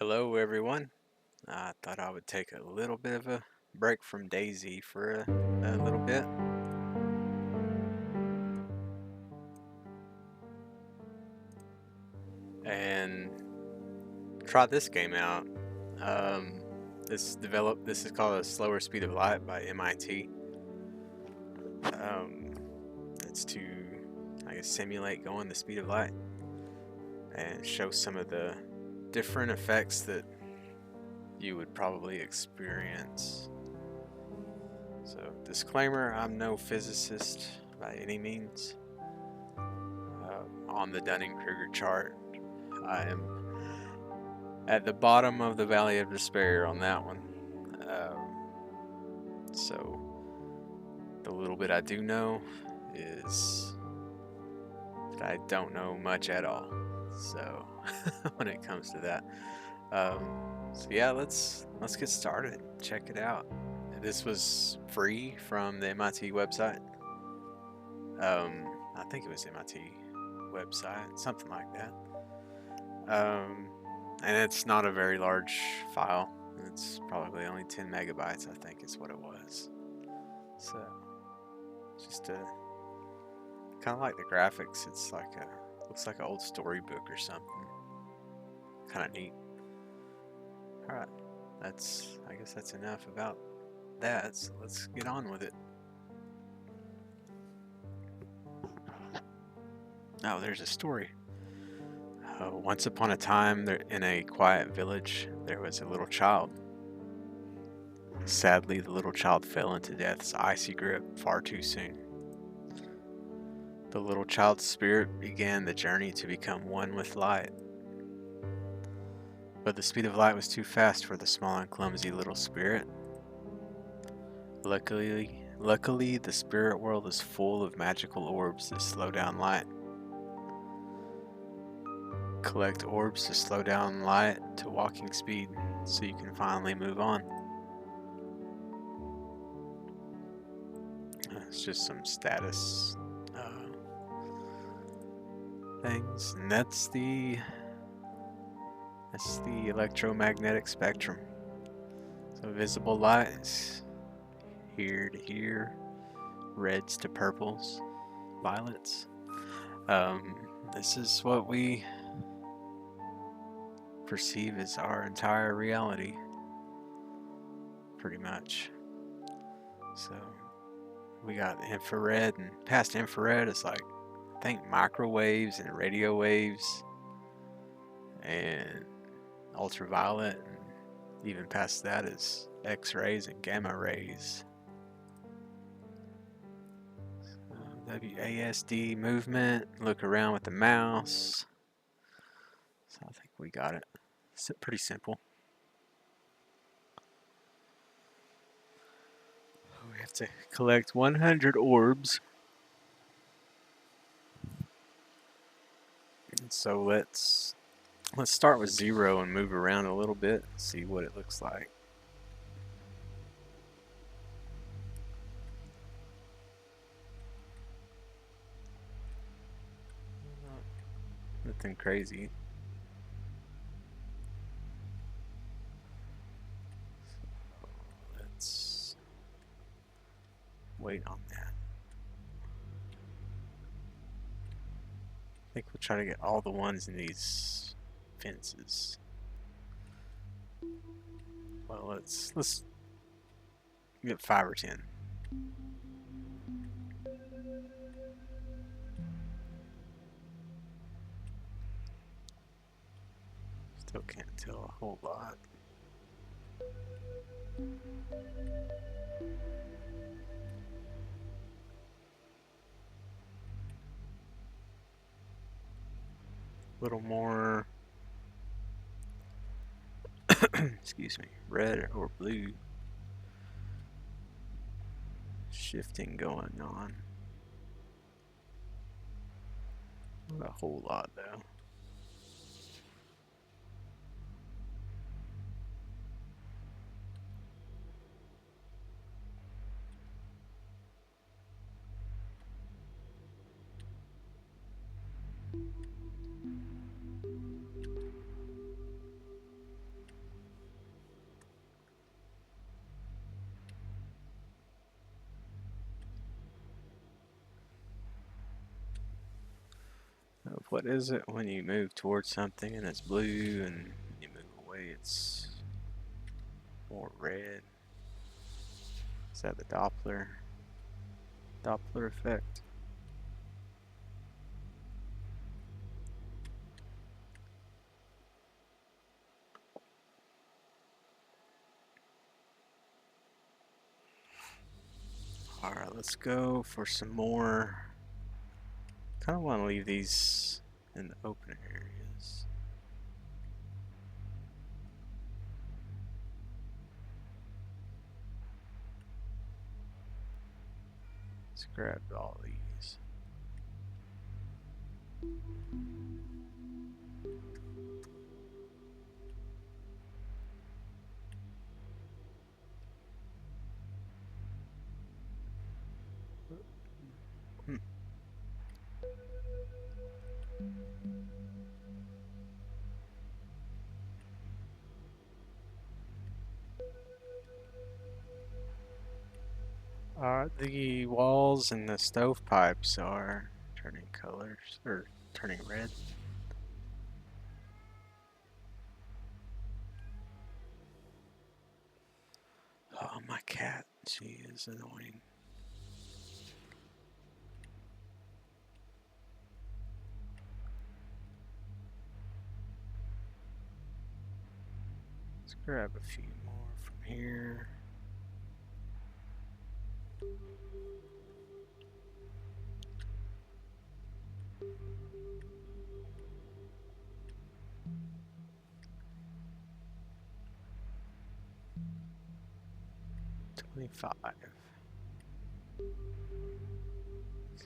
Hello, everyone. I thought I would take a little bit of a break from Daisy for a little bit and try this game out. Um, this is called A Slower Speed of Light by MIT. Um, it's to, I guess, simulate going the speed of light and show some of the different effects that you would probably experience. So, disclaimer, I'm no physicist by any means. On the Dunning-Kruger chart, I am at the bottom of the valley of despair on that one. So the little bit I do know is that I don't know much at all. So when it comes to that, so yeah, let's get started. Check it out. This was free from the MIT website. I think it was MIT website, something like that. And it's not a very large file. It's probably only 10 megabytes, I think is what it was. So, just kind of like the graphics. It's like looks like an old storybook or something. Kind of neat. All right, I guess that's enough about that. So let's get on with it. Oh, there's a story. Once upon a time, in a quiet village, there was a little child. Sadly, the little child fell into death's icy grip far too soon. The little child's spirit began the journey to become one with light. But the speed of light was too fast for the small and clumsy little spirit. Luckily, the spirit world is full of magical orbs that slow down light. Collect orbs to slow down light to walking speed so you can finally move on. It's just some status things, and that's the electromagnetic spectrum. So visible light is here to here, reds to purples, violets. This is what we perceive as our entire reality, pretty much. So we got infrared, and past infrared is like, I think, microwaves and radio waves and ultraviolet, and even past that is X-rays and gamma rays. WASD movement, look around with the mouse. So I think we got it. It's pretty simple. We have to collect 100 orbs. And so let's start with 0 and move around a little bit, see what it looks like. Nothing crazy. So let's wait on that. I think we'll try to get all the ones in these fences. Well, let's get 5 or 10. Still can't tell a whole lot. A little more, excuse me, red or blue shifting going on. Not a whole lot though. What is it when you move towards something and it's blue, and when you move away it's more red? Is that the Doppler effect? Alright, let's go for some more. Kind of want to leave these in the open areas. Let's grab all these. Hmm. The walls and the stovepipes are turning colors, or turning red. Oh, my cat. She is annoying. Let's grab a few more from here. $25.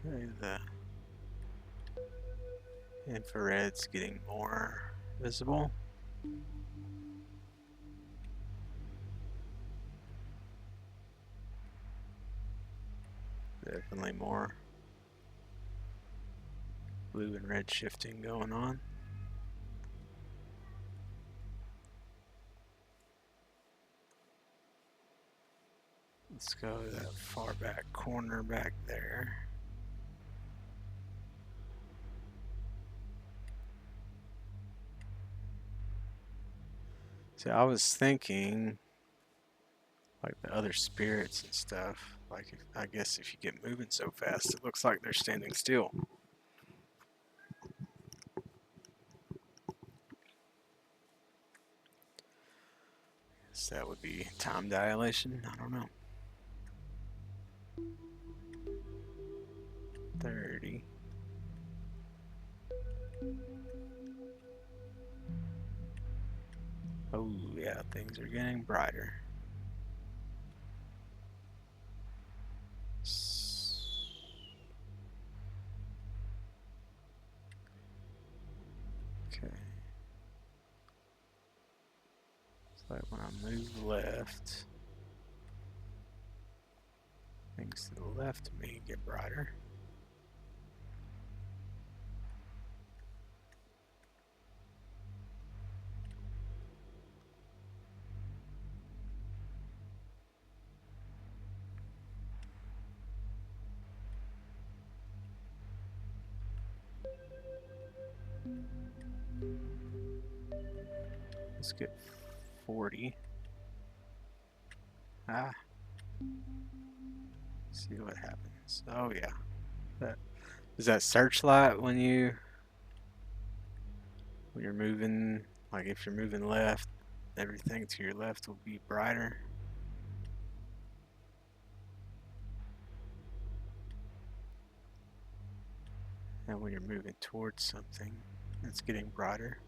Okay, the infrared's getting more visible. Definitely more blue and red shifting going on. Let's go to that far back corner back there. So I was thinking, like the other spirits and stuff, like I guess if you get moving so fast, it looks like they're standing still. So that would be time dilation. I don't know. 30. Oh yeah, things are getting brighter. Okay. It's like when I move left, things to the left of me get brighter. Let's get 40. Ah. See what happens. Oh yeah. Is that searchlight when you're moving, like if you're moving left, everything to your left will be brighter. And when you're moving towards something, it's getting brighter.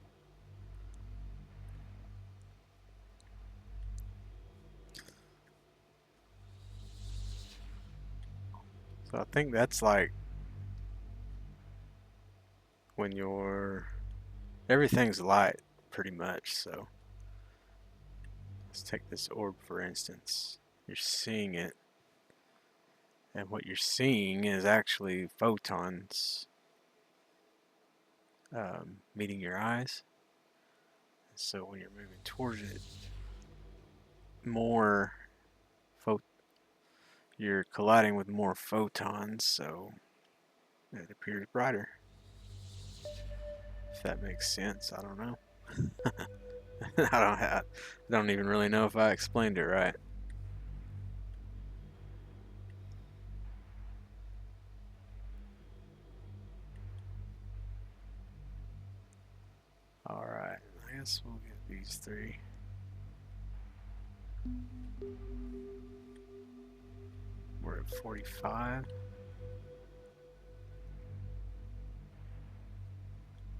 So I think that's like when everything's light pretty much. So let's take this orb for instance. You're seeing it, and what you're seeing is actually photons meeting your eyes. So when you're moving towards it, more you're colliding with more photons, so it appears brighter. If that makes sense, I don't know. I don't even really know if I explained it right. Alright, I guess we'll get these three. We're at 45.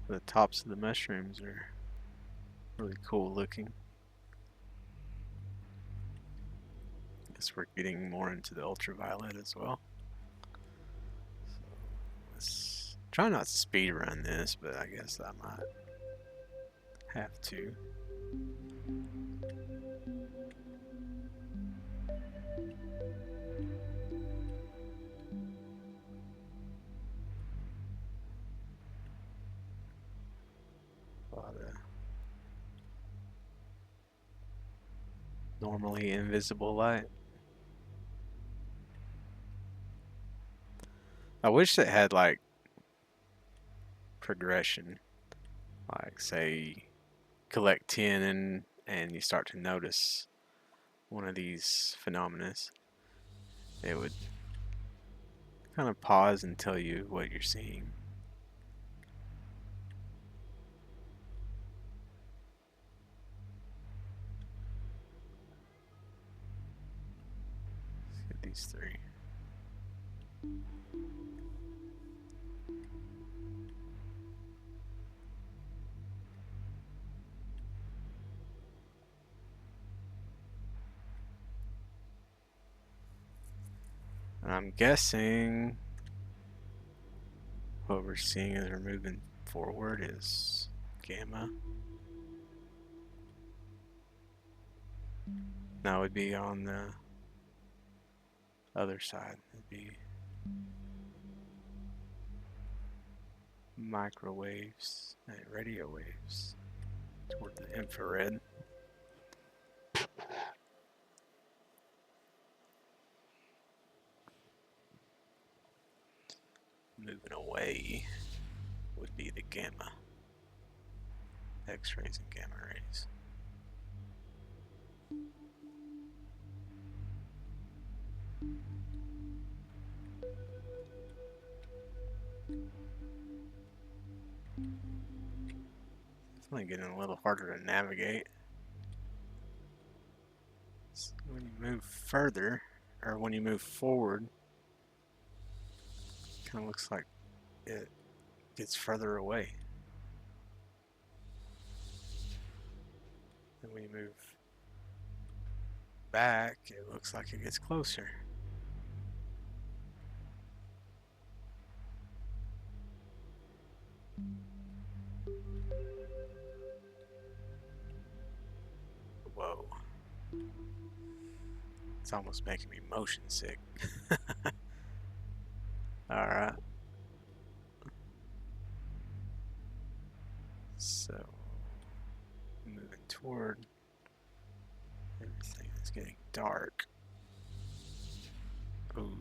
The tops of the mushrooms are really cool looking. Guess we're getting more into the ultraviolet as well. So let's try not to speed run this, but I guess I might have to. A lot of normally invisible light. I wish it had like progression, like say collect 10 and you start to notice one of these phenomena. It would kind of pause and tell you what you're seeing. Let's get these three. And I'm guessing what we're seeing as we're moving forward is gamma. That would be on the other side. It'd be microwaves and radio waves toward the infrared. Moving away would be the gamma. X-rays and gamma rays. Definitely getting a little harder to navigate. So when you move further, or when you move forward, it kind of looks like it gets further away. And when you move back, it looks like it gets closer. Whoa. It's almost making me motion sick. Alright. So, moving toward everything is getting dark. Ooh.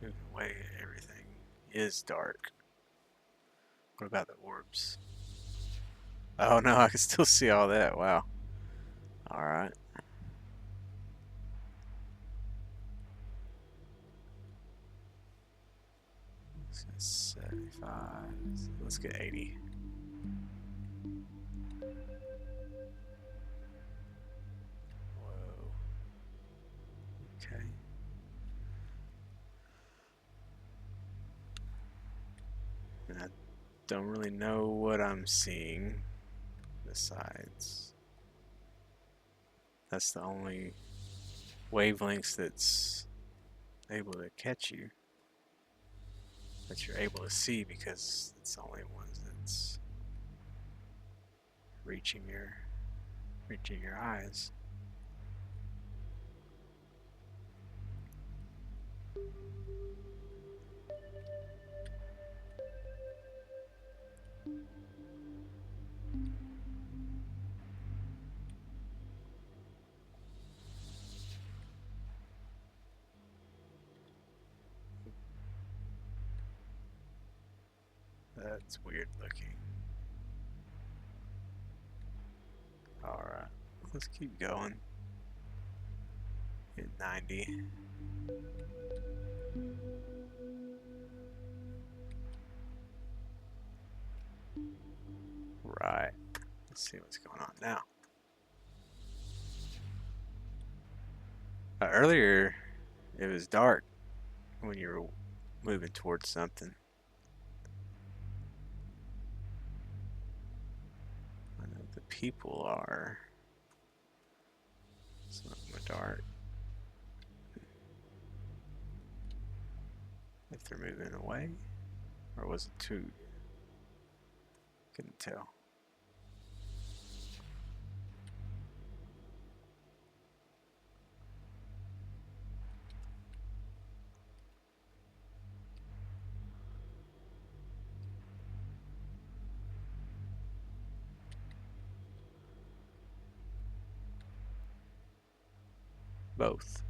Moving away, everything is dark. What about the orbs? Oh no, I can still see all that. Wow. Alright. So 75. Let's get 80. Whoa. Okay. And I don't really know what I'm seeing besides. That's the only wavelengths that's able to catch you, that you're able to see, because it's the only ones that's reaching your eyes. That's weird looking. Let's keep going. Hit 90. Right. Let's see what's going on now. Earlier, it was dark when you were moving towards something. I know the people are. Some of them are dark. If they're moving away, or was it too? Couldn't tell. Both.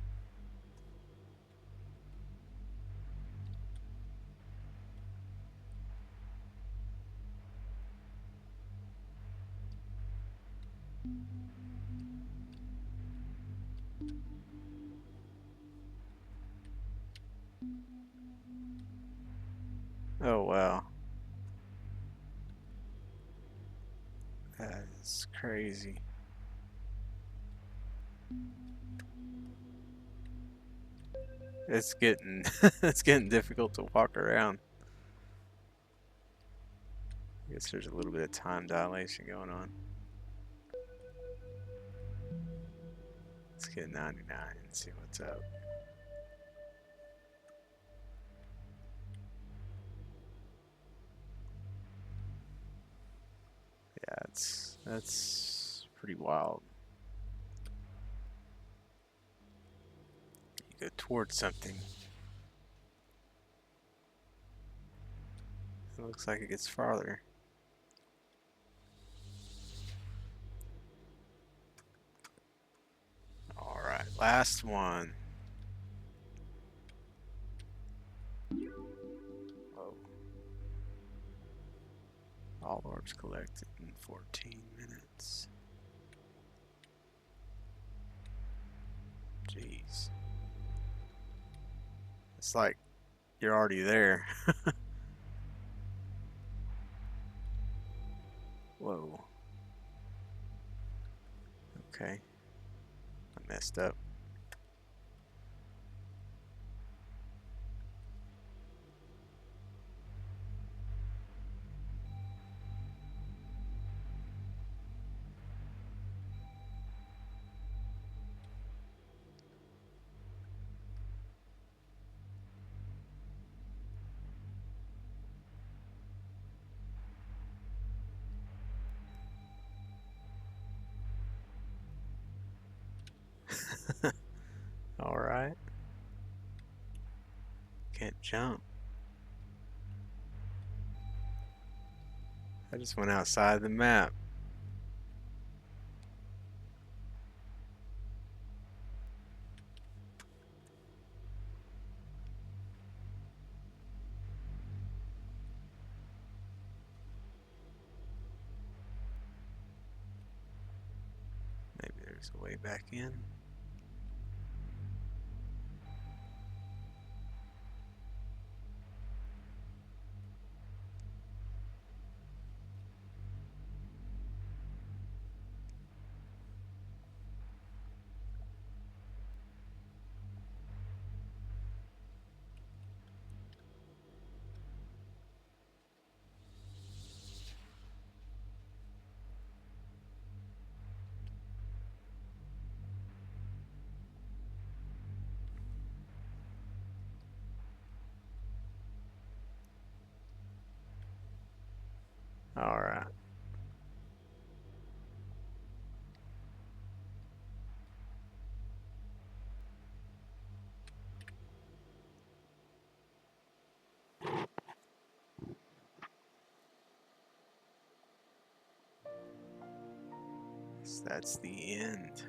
Oh wow. That is crazy. It's getting it's getting difficult to walk around. I guess there's a little bit of time dilation going on. Let's get 99 and see what's up. Yeah, that's pretty wild. You go towards something. It looks like it gets farther. Alright, last one. Whoa. All orbs collected in 14 minutes. Jeez. It's like you're already there. Whoa. Okay. I messed up. Alright. Can't jump. I just went outside the map. Maybe there's a way back in. Alright. So that's the end.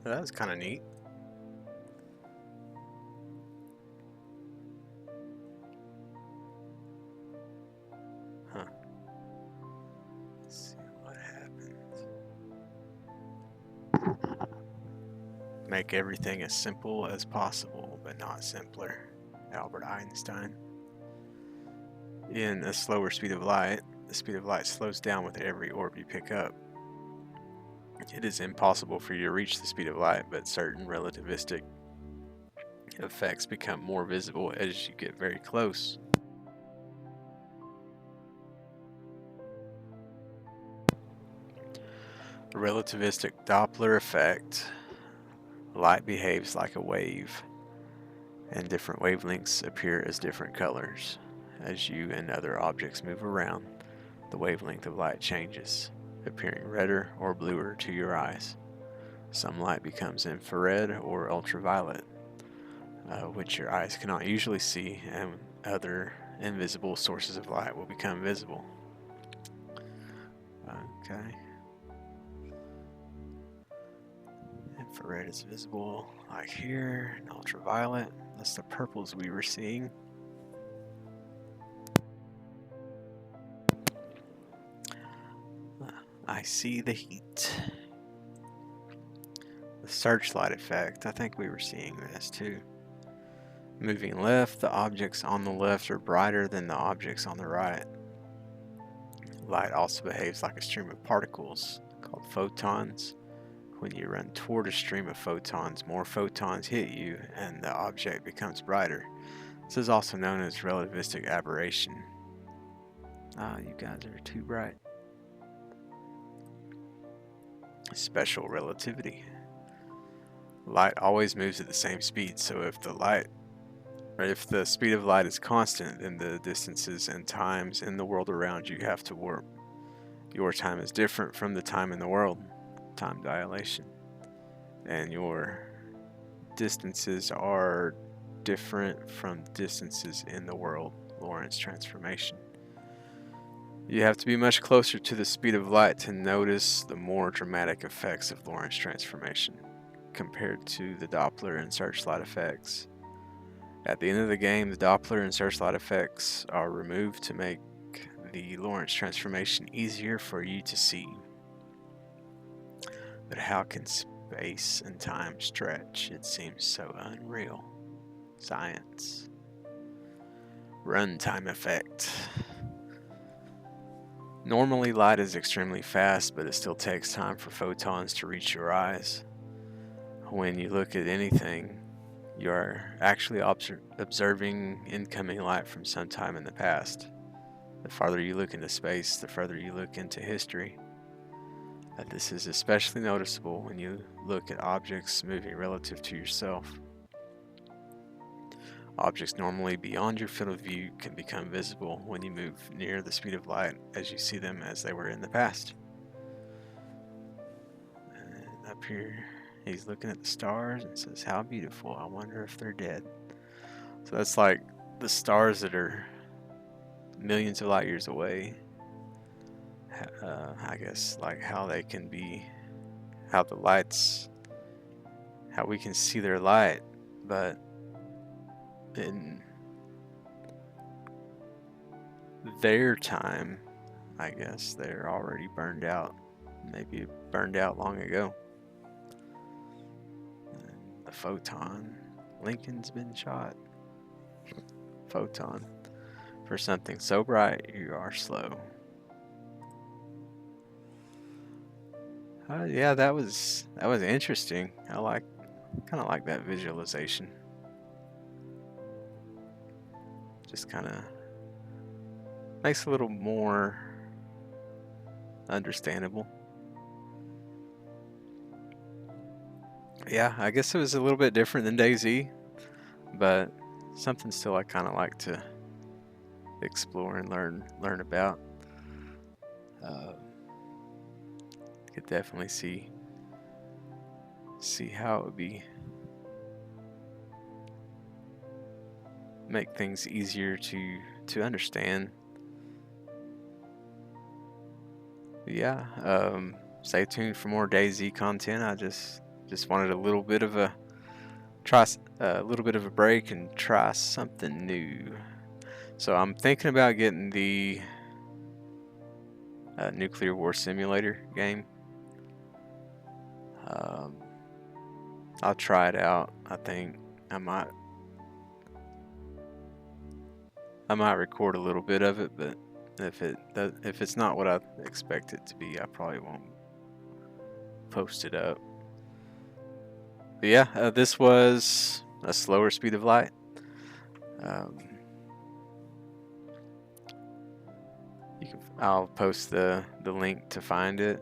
That was kind of neat. Huh. Make everything as simple as possible, but not simpler. Albert Einstein. In a slower speed of light, the speed of light slows down with every orb you pick up. It is impossible for you to reach the speed of light, but certain relativistic effects become more visible as you get very close. The relativistic Doppler effect. Light behaves like a wave, and different wavelengths appear as different colors. As you and other objects move around, the wavelength of light changes, appearing redder or bluer to your eyes. Some light becomes infrared or ultraviolet, which your eyes cannot usually see, and other invisible sources of light will become visible. Okay. Infrared is visible like here, and ultraviolet, that's the purples we were seeing. I see the heat. The searchlight effect, I think we were seeing this too. Moving left, the objects on the left are brighter than the objects on the right. Light also behaves like a stream of particles called photons. When you run toward a stream of photons, more photons hit you and the object becomes brighter. This is also known as relativistic aberration. You guys are too bright. Special relativity. Light always moves at the same speed, so if the speed of light is constant, then the distances and times in the world around you have to warp. Your time is different from the time in the world, time dilation, and your distances are different from distances in the world, Lorentz transformation. You have to be much closer to the speed of light to notice the more dramatic effects of Lorentz transformation compared to the Doppler and searchlight effects. At the end of the game, the Doppler and searchlight effects are removed to make the Lorentz transformation easier for you to see. But how can space and time stretch? It seems so unreal. Science. Runtime effect. Normally, light is extremely fast, but it still takes time for photons to reach your eyes. When you look at anything, you are actually observing incoming light from some time in the past. The farther you look into space, the further you look into history. This is especially noticeable when you look at objects moving relative to yourself. Objects normally beyond your field of view can become visible when you move near the speed of light as you see them as they were in the past. And up here, he's looking at the stars and says, "How beautiful, I wonder if they're dead." So that's like the stars that are millions of light years away. I guess like how they can be, how we can see their light, but in their time, I guess they're already burned out, maybe burned out long ago. And the photon, Lincoln's been shot. Photon, for something so bright you are slow. Yeah, that was interesting. I kind of like that visualization. Just kind of makes it a little more understandable. Yeah, I guess it was a little bit different than DayZ, but something still I kind of like to explore and learn about. Could definitely see how it would be make things easier to understand. Yeah, stay tuned for more DayZ content. I just wanted a little bit of a break and try something new. So I'm thinking about getting the nuclear war simulator game. I'll try it out. I think I might record a little bit of it, but if it's not what I expect it to be, I probably won't post it up. But yeah, this was a slower speed of light. I'll post the link to find it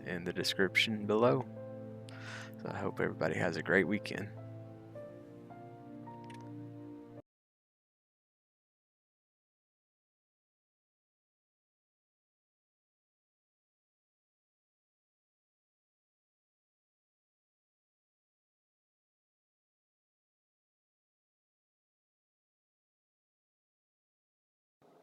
in the description below. So I hope everybody has a great weekend.